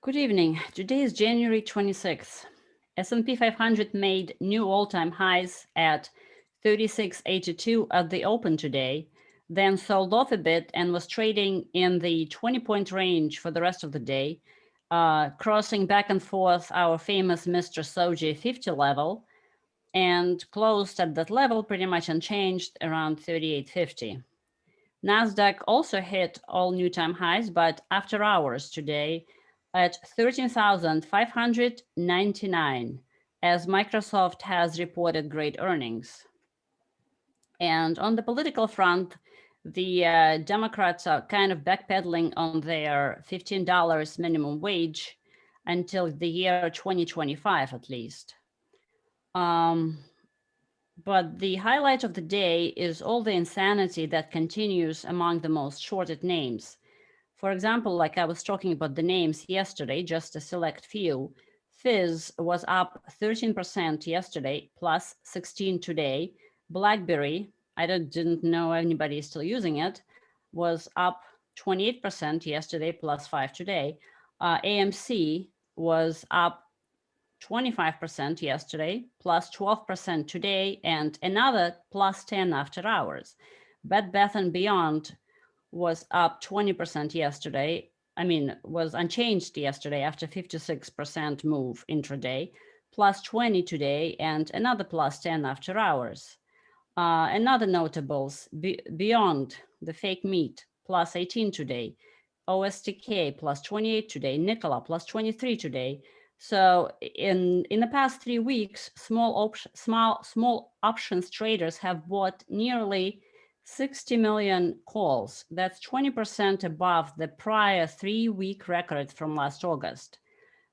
Good evening. Today is January 26th. S&P 500 made new all-time highs at 3682 at the open today, then sold off a bit and was trading in the 20-point range for the rest of the day, crossing back and forth our famous Mr. Soji 50 level, and closed at that level pretty much unchanged around 3850. NASDAQ also hit all new time highs, but after hours today at 13,599, as Microsoft has reported great earnings. And on the political front, the Democrats are kind of backpedaling on their $15 minimum wage until the year 2025 at least. But the highlight of the day is all the insanity that continues among the most shorted names. For example, like I was talking about the names yesterday, just a select few. Fizz was up 13% yesterday, plus 16 today. BlackBerry, I didn't know anybody is still using it, was up 28% yesterday, plus 5 today. AMC was up 25% yesterday, plus 12% today, and another plus 10 after hours. Bed Bath & Beyond was up 20% yesterday. Was unchanged yesterday after 56% move intraday, plus 20 today, and another plus 10 after hours. Another notables, Beyond, the fake meat, plus 18 today. OSTK, plus 28 today. Nikola, plus 23 today. So in the past 3 weeks, small options traders have bought nearly 60 million calls. That's 20% above the prior 3-week record from last August.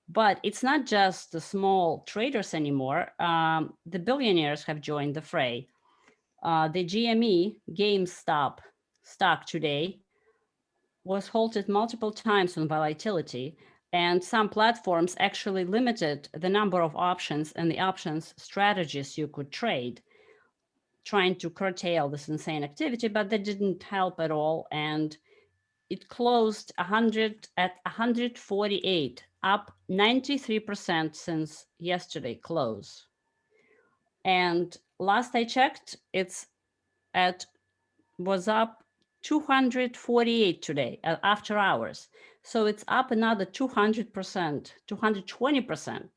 But it's not just the small traders anymore. The billionaires have joined the fray. The GME, GameStop stock today was halted multiple times on volatility, and some platforms actually limited the number of options and the options strategies you could trade, trying to curtail this insane activity, but that didn't help at all. And it closed at 148, up 93% since yesterday close. And last I checked, was up 248 today after hours. So it's up another 200%, 220%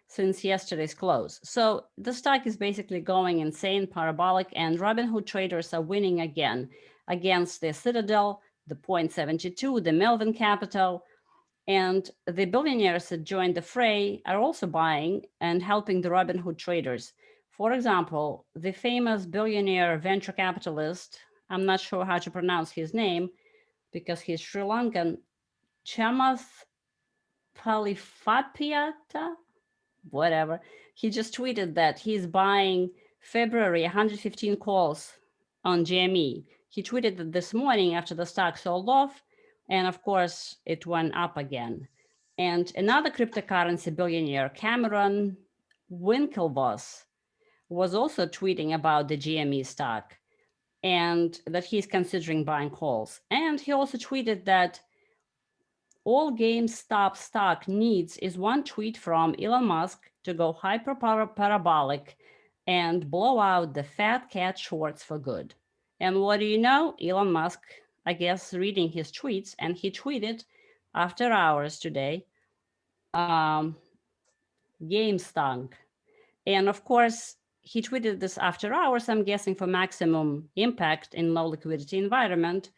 since yesterday's close. So the stock is basically going insane, parabolic, and Robinhood traders are winning again against the Citadel, the 0.72, the Melvin Capital, and the billionaires that joined the fray are also buying and helping the Robinhood traders. For example, the famous billionaire venture capitalist, I'm not sure how to pronounce his name because he's Sri Lankan, Chamath Palihapitiya, whatever. He just tweeted that he's buying February 115 calls on GME. He tweeted that this morning after the stock sold off, and of course it went up again. And another cryptocurrency billionaire, Cameron Winklevoss, was also tweeting about the GME stock and that he's considering buying calls. And he also tweeted that all GameStop stock needs is one tweet from Elon Musk to go hyper-parabolic and blow out the fat cat shorts for good. And what do you know? Elon Musk, I guess, reading his tweets, and he tweeted after hours today, GameStop. And of course, he tweeted this after hours, I'm guessing for maximum impact in low liquidity environment.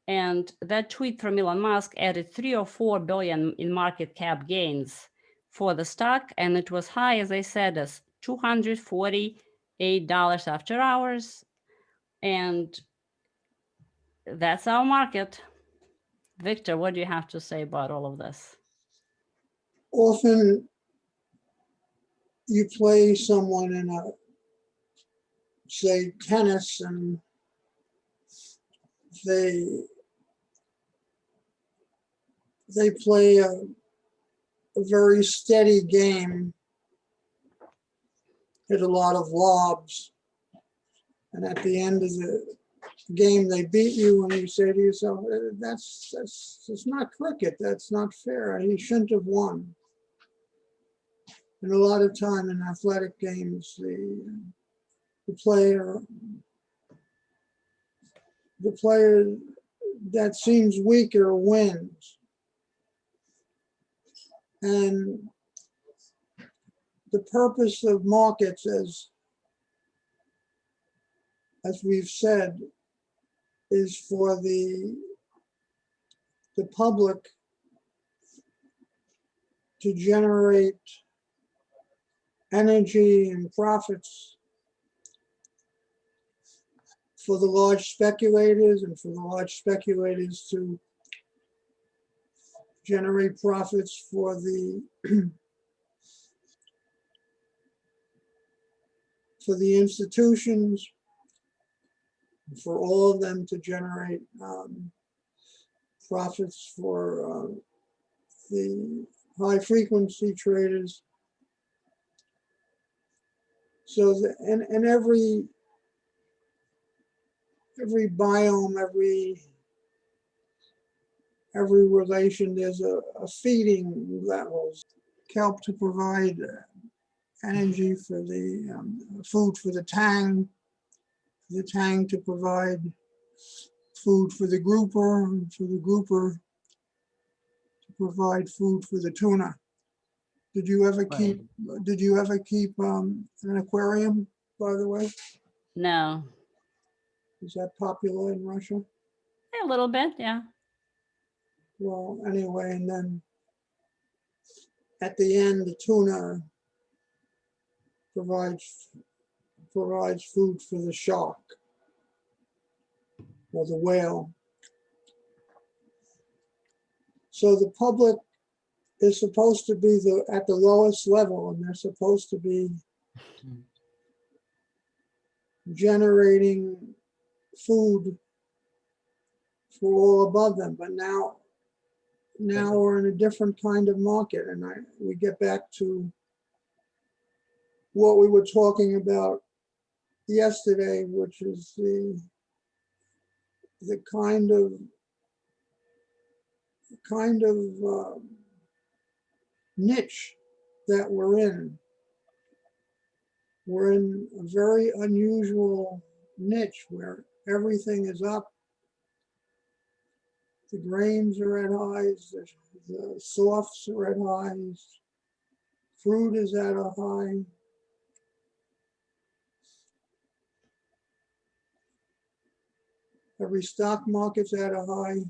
And that tweet from Elon Musk added 3 or 4 billion in market cap gains for the stock. And it was high, as I said, as $248 after hours. And that's our market. Victor, what do you have to say about all of this? Often you play someone in a, say, tennis, and they play a very steady game, hit a lot of lobs, and at the end of the game they beat you, and you say to yourself, that's it's not cricket. That's not fair. He shouldn't have won. And a lot of time in athletic games, the player that seems weaker wins. And the purpose of markets, as we've said, is for the public to generate energy and profits for the large speculators, and for the large speculators to generate profits for the for the institutions, for all of them to generate profits for the high frequency traders. So and every biome, every relation, there's a feeding levels help to provide energy for the food for the tang to provide food for the grouper, and for the grouper to provide food for the tuna. Did you ever keep an aquarium, by the way? No. Is that popular in Russia? A little bit, yeah. Well, anyway, and then at the end, the tuna provides food for the shark or the whale. So the public is supposed to be at the lowest level, and they're supposed to be generating food for all above them. But now we're in a different kind of market, and we get back to what we were talking about yesterday, which is the kind of niche that we're in. We're in a very unusual niche where everything is up. The grains are at highs, the softs are at highs, fruit is at a high. Every stock market's at a high.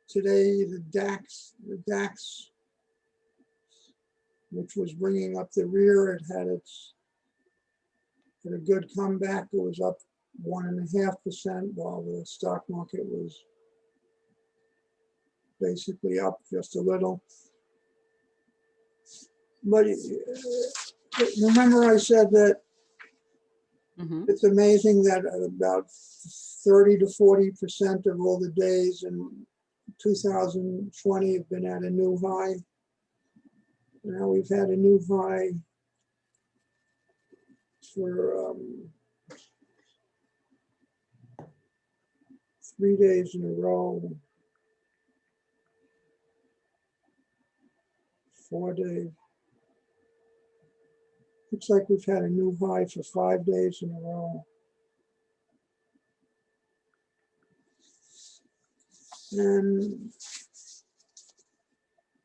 Today, the DAX, which was bringing up the rear, it had a good comeback. It was up 1.5%, while the stock market was basically up just a little. But remember I said that it's amazing that about 30 to 40% of all the days in 2020 have been at a new high. Now we've had a new high for 3 days in a row, 4 days. Looks like we've had a new high for 5 days in a row. And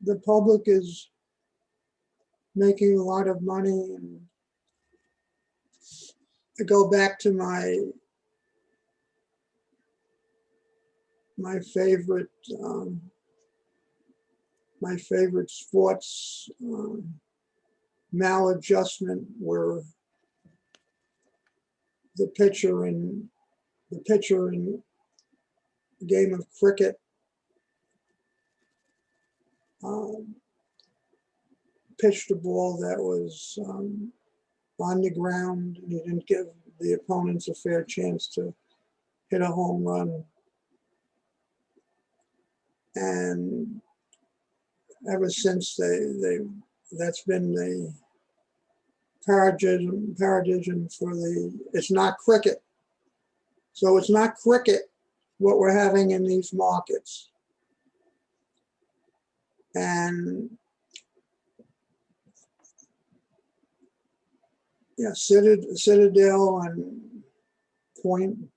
the public is making a lot of money. And to go back to my favorite sports maladjustment, where the pitcher in a game of cricket pitched a ball that was on the ground, and he didn't give the opponents a fair chance to hit a home run. And ever since that's been paradigm for it's not cricket. So it's not cricket what we're having in these markets. And yeah, Citadel and 0.5,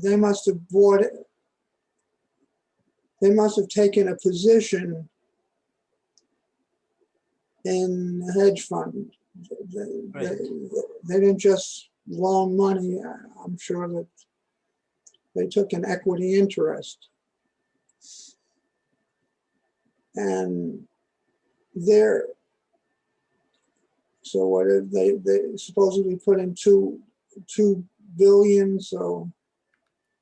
they must have bought it. They must have taken a position in the hedge fund. They didn't just loan money. I'm sure that they took an equity interest. And so what did they supposedly put in $2 billion, so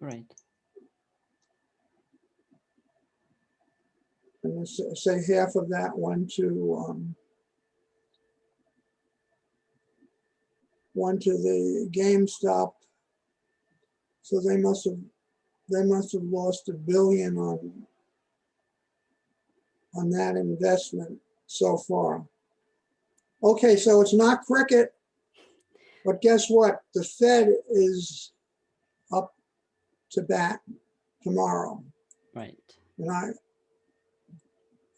Right. and say half of that went to the GameStop. So they must have lost $1 billion on that investment so far. Okay, so it's not cricket, but guess what? The Fed is up to bat tomorrow. Right. And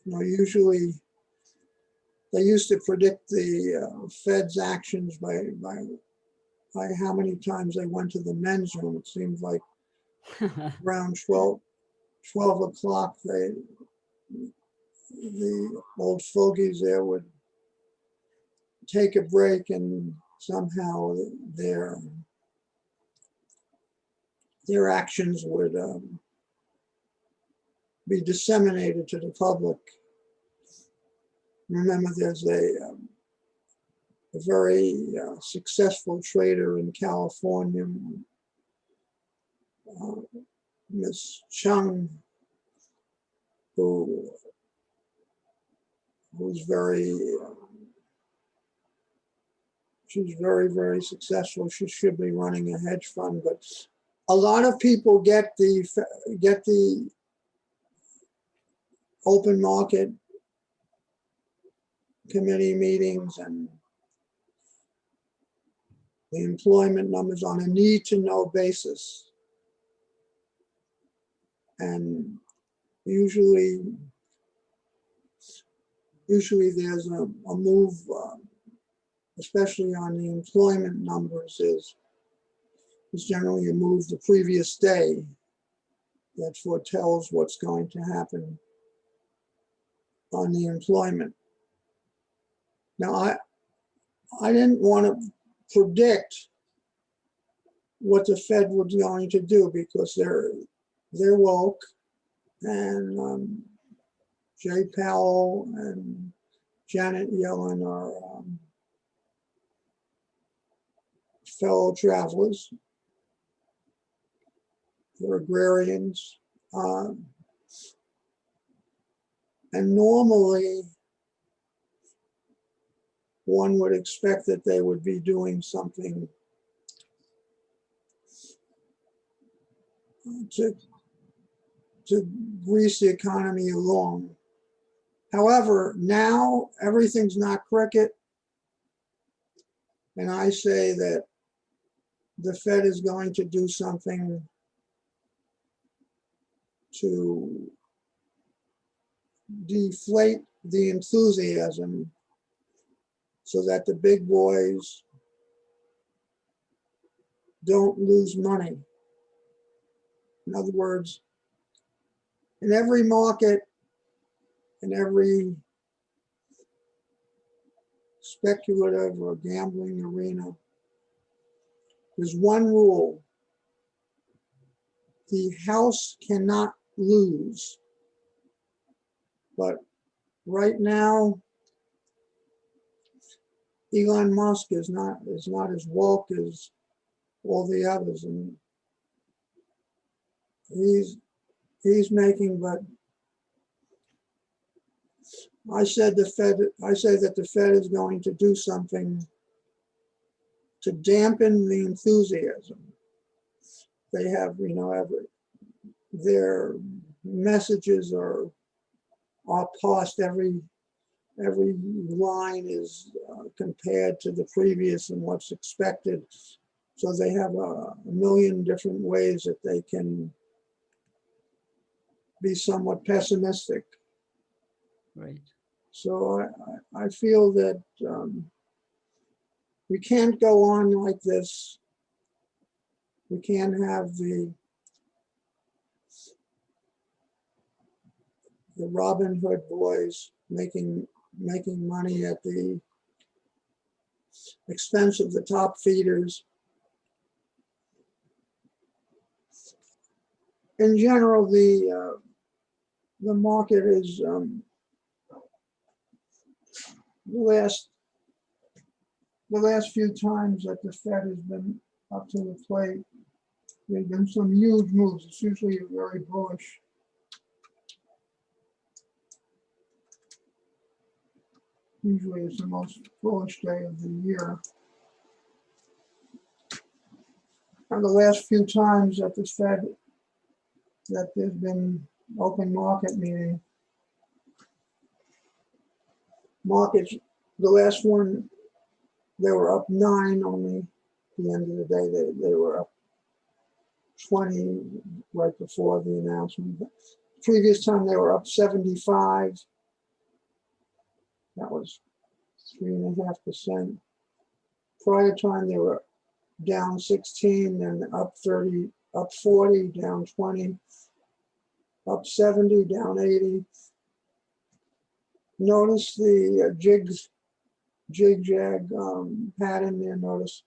usually they used to predict the Fed's actions by how many times they went to the men's room. It seems like around 12 o'clock, the old fogies there would take a break, and somehow their actions would be disseminated to the public. Remember, there's a very successful trader in California, Miss Chung, who's she's very, very successful. She should be running a hedge fund, but a lot of people get the open market committee meetings and the employment numbers on a need-to-know basis. And usually there's a move, especially on the employment numbers, is generally a move the previous day that foretells what's going to happen on the employment. Now, I didn't want to predict what the Fed was going to do because they're woke, and Jay Powell and Janet Yellen are fellow travelers. They're agrarians. And normally, one would expect that they would be doing something to grease the economy along. However, now everything's not cricket. And I say that the Fed is going to do something to deflate the enthusiasm so that the big boys don't lose money. In other words, in every market, in every speculative or gambling arena, there's one rule: the house cannot lose. But right now, Elon Musk is not as woke as all the others, and he's making. But I say that the Fed is going to do something to dampen the enthusiasm. They have, their messages are passed every every line is compared to the previous and what's expected. So they have a million different ways that they can be somewhat pessimistic. Right. So I feel that we can't go on like this. We can't have the Robin Hood boys making money at the expense of the top feeders. In general, the market is the last few times that the Fed has been up to the plate, there's been some huge moves. It's usually very bullish. Usually it's the most bullish day of the year. And the last few times that the Fed, that there's been open market meeting, markets, the last one, they were up 9 only. At the end of the day, they were up 20 right before the announcement. The previous time they were up 75. That was 3.5%. Prior time they were down 16, then up 30, up 40, down 20, up 70, down 80. Notice the jig-jag pattern there, notice.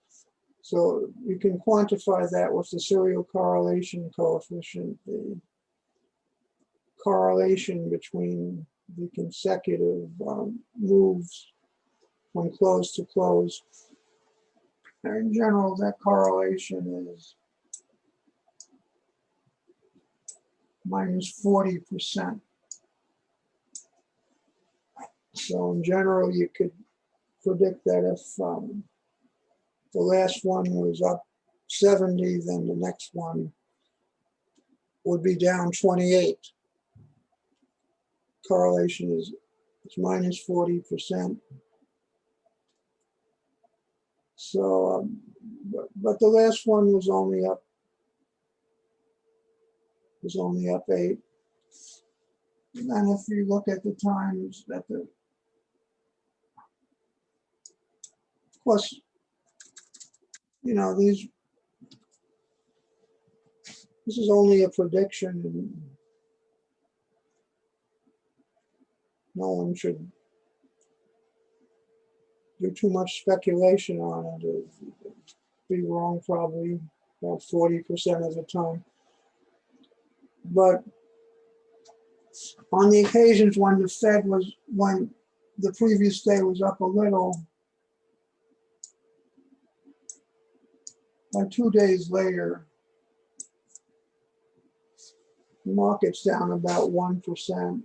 So you can quantify that with the serial correlation coefficient, the correlation between the consecutive moves from close to close. And in general, that correlation is minus 40%. So in general, you could predict that if the last one was up 70, then the next one would be down 28. Correlation is minus 40%. So, but the last one was only up 8. And if you look at the times that of course, you know, this is only a prediction, and no one should do too much speculation on it. It'd be wrong probably about 40% of the time. But on the occasions when the Fed was, when the previous day was up a little, like 2 days later, the market's down about 1%.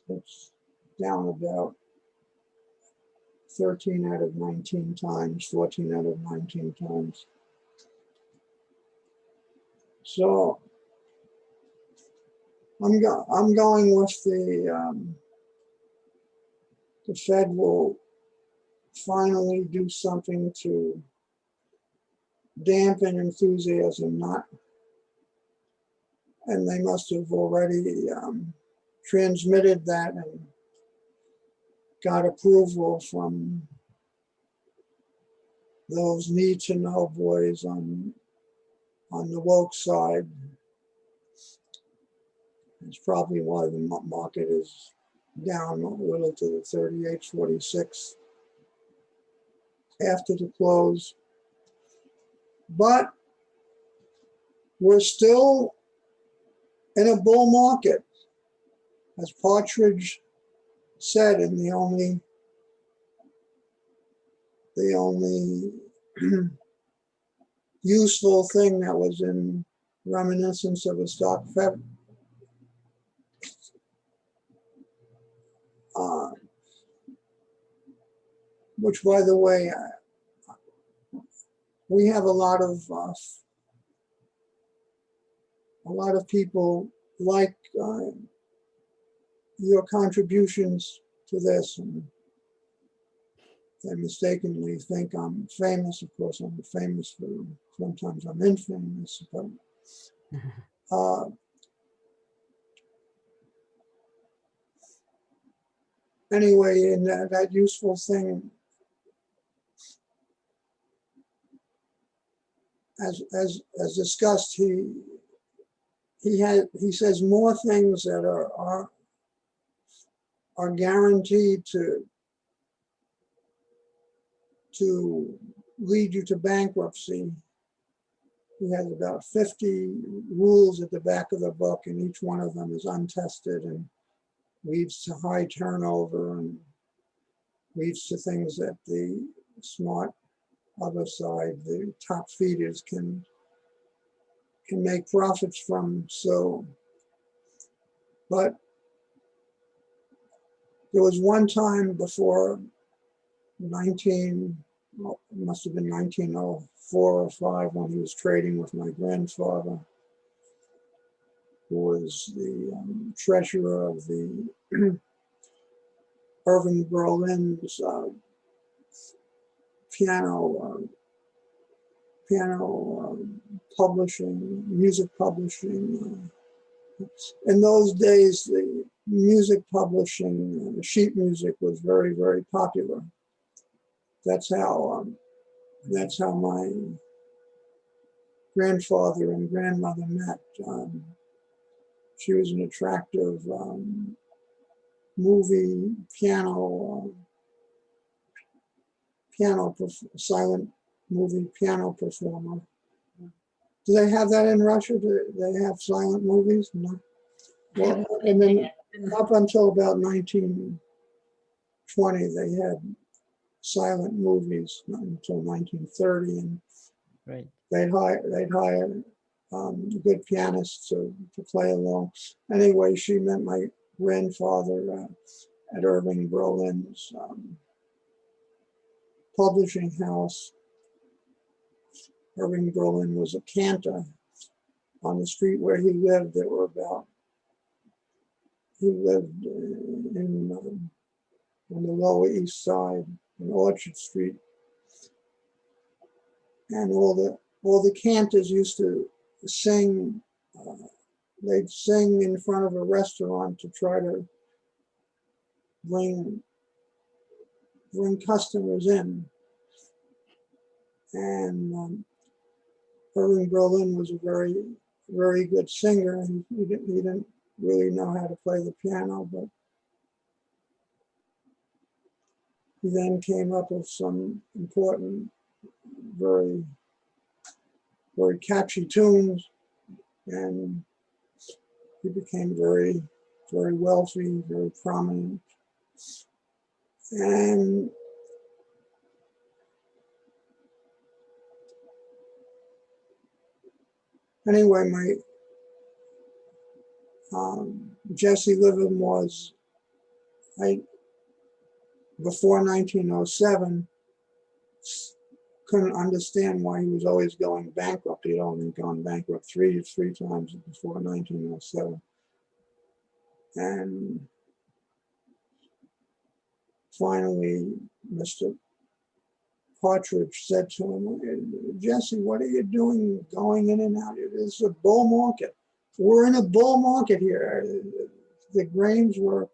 It's down about 13 out of 19 times, 14 out of 19 times. So I'm going with the Fed will finally do something to dampen enthusiasm, and they must have already transmitted that and got approval from those need-to-know boys on the woke side. It's probably why the market is down a little to the 38.46 after the close. But we're still in a bull market, as Partridge said, and the only useful thing that was in reminiscence of a stock Fed. Which, by the way, we have a lot of people like your contributions to this, and they mistakenly think I'm famous. Of course, I'm famous for, sometimes I'm infamous, but anyway, in that useful thing, as discussed, he says more things that are guaranteed to lead you to bankruptcy. He has about 50 rules at the back of the book, and each one of them is untested and leads to high turnover and leads to things that the smart other side, the top feeders, can make profits from. So, but there was one time before well, it must have been 1904 or 5, when he was trading with my grandfather, who was the treasurer of the Irving Berlin's piano publishing, music publishing. In those days, the music publishing, sheet music, was very, very popular. That's how my grandfather and grandmother met. She was an attractive movie silent movie piano performer. Do they have that in Russia? Do they have silent movies? No. Well, and then up until about 1920, they had silent movies, not until 1930, and Right. they'd hire good pianists to play along. Anyway, she met my grandfather at Irving Berlin's publishing house. Irving Berlin was a cantor. On the street where he lived, he lived on the Lower East Side, in Orchard Street. And all the cantors used to sing. They'd sing in front of a restaurant to try to bring customers in. And Irving Berlin was a very, very good singer. He didn't really know how to play the piano, but he then came up with some important, very, very catchy tunes, and he became very, very wealthy, very prominent. And anyway, my Jesse Livermore's, before 1907, couldn't understand why he was always going bankrupt. He'd only gone bankrupt three times before 1907. And finally, Mr. Partridge said to him, Jesse, what are you doing going in and out? It's a bull market. We're in a bull market here. The grains were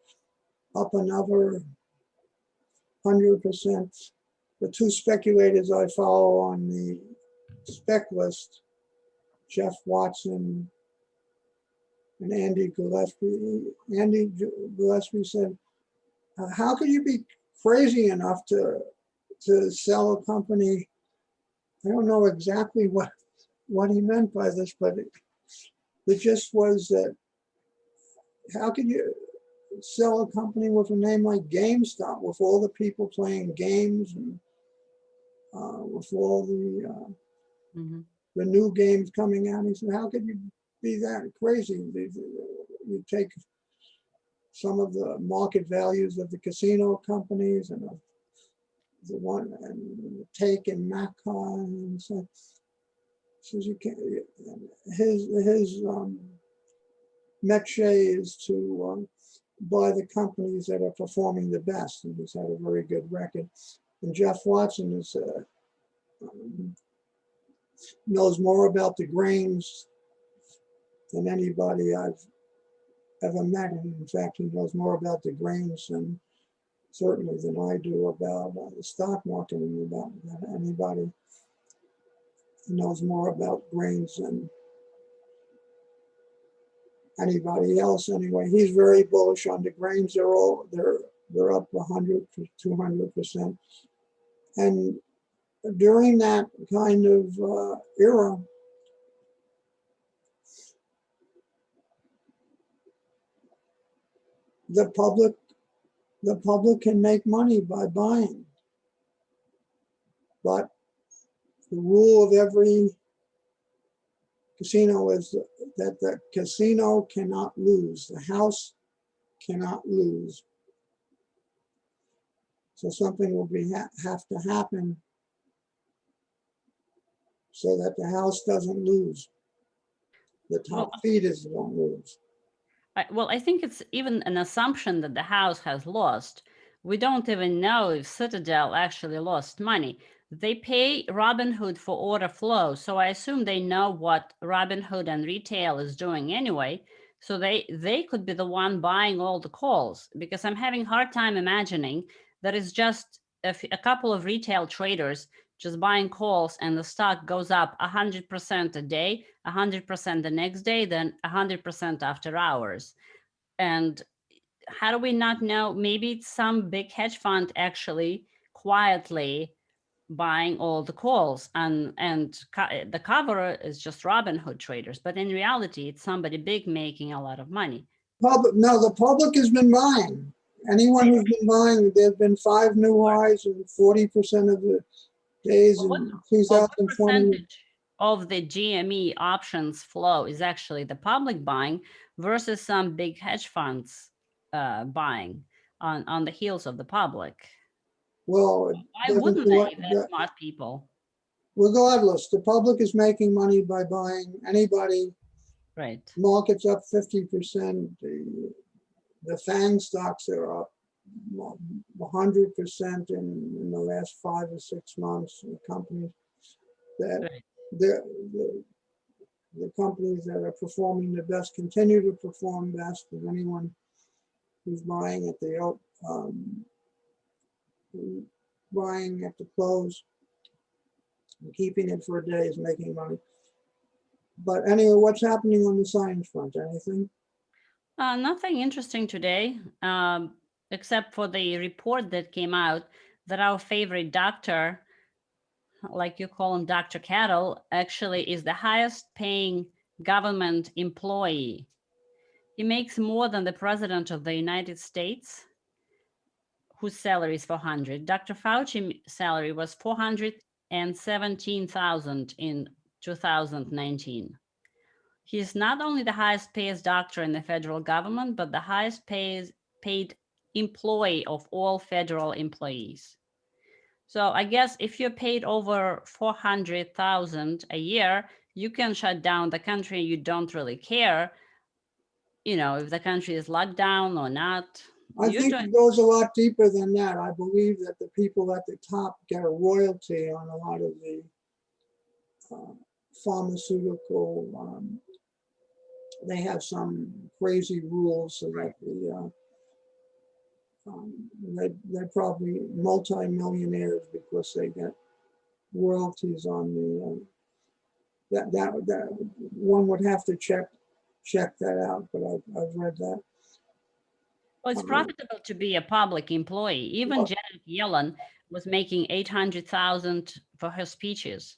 up another 100%. The two speculators I follow on the spec list, Jeff Watson and Andy Gillespie. Andy Gillespie said, how could you be crazy enough to sell a company? I don't know exactly what he meant by this, but the gist was that how could you sell a company with a name like GameStop, with all the people playing games and with all the new games coming out? He said, how could you be that crazy? You take some of the market values of the casino companies and the one and Take and Macon, and so says you can't. His métier is to by the companies that are performing the best, and he's had a very good record. And Jeff Watson is knows more about the grains than anybody I've ever met. And in fact, he knows more about the grains than certainly than I do about the stock market, and about anybody. He knows more about grains than anybody else. Anyway, he's very bullish on the grains. They're up 100 to 200%. And during that kind of era, the public can make money by buying. But the rule of every casino is that the casino cannot lose. The house cannot lose. So something will have to happen so that the house doesn't lose. The top feeders don't lose. Well, I think it's even an assumption that the house has lost. We don't even know if Citadel actually lost money. They pay Robinhood for order flow, so I assume they know what Robinhood and retail is doing anyway. So they could be the one buying all the calls, because I'm having a hard time imagining that it's just a couple of retail traders just buying calls and the stock goes up 100% a day, 100% the next day, then 100% after hours. And how do we not know? Maybe it's some big hedge fund actually quietly buying all the calls, and the cover is just Robinhood traders, but in reality it's somebody big making a lot of money. No, the public has been buying. Anyone who's been buying, there's been 5 new highs and 40% of the days in 2020. Of the GME options flow is actually the public buying versus some big hedge funds buying on the heels of the public? Well, why wouldn't they, the smart people? Regardless, the public is making money by buying anybody. Right. Market's up 50%. The FANG stocks are up 100% in the last 5 or 6 months. The companies that right. The companies that are performing the best continue to perform best, and anyone who's buying at the close and keeping it for a day is making money. But anyway, what's happening on the science front? Anything? Nothing interesting today, except for the report that came out that our favorite doctor, like you call him Dr. Cattle, actually is the highest paying government employee. He makes more than the president of the United States, whose salary is 400. Dr. Fauci's salary was 417,000 in 2019. He is not only the highest paid doctor in the federal government, but the highest paid employee of all federal employees. So I guess if you're paid over 400,000 a year, you can shut down the country. You don't really care, if the country is locked down or not. I think it goes a lot deeper than that. I believe that the people at the top get a royalty on a lot of the pharmaceutical. They have some crazy rules so that they're probably multi-millionaires because they get royalties on the that one would have to check that out, but I've read that. Well, it's profitable to be a public employee. Even Janet Yellen was making 800,000 for her speeches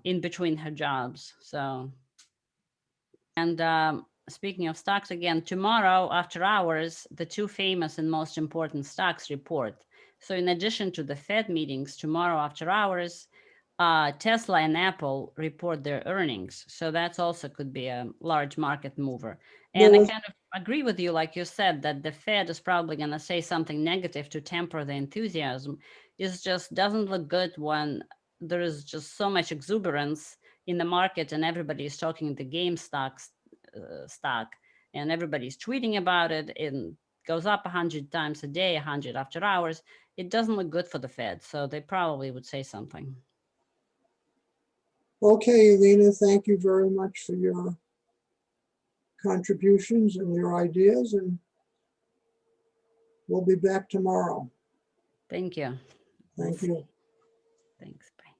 in between her jobs. So, and speaking of stocks again, tomorrow after hours, the 2 famous and most important stocks report. So in addition to the Fed meetings tomorrow after hours, Tesla and Apple report their earnings. So that's also could be a large market mover. And I kind of agree with you, like you said, that the Fed is probably going to say something negative to temper the enthusiasm. It just doesn't look good when there is just so much exuberance in the market and everybody is talking the GameStop stock and everybody's tweeting about it. And goes up 100 times a day, 100 after hours, it doesn't look good for the Fed. So they probably would say something. Okay, Elena, thank you very much for your contributions and your ideas, and we'll be back tomorrow. Thank you. We'll Thank see. you. Thanks. Bye.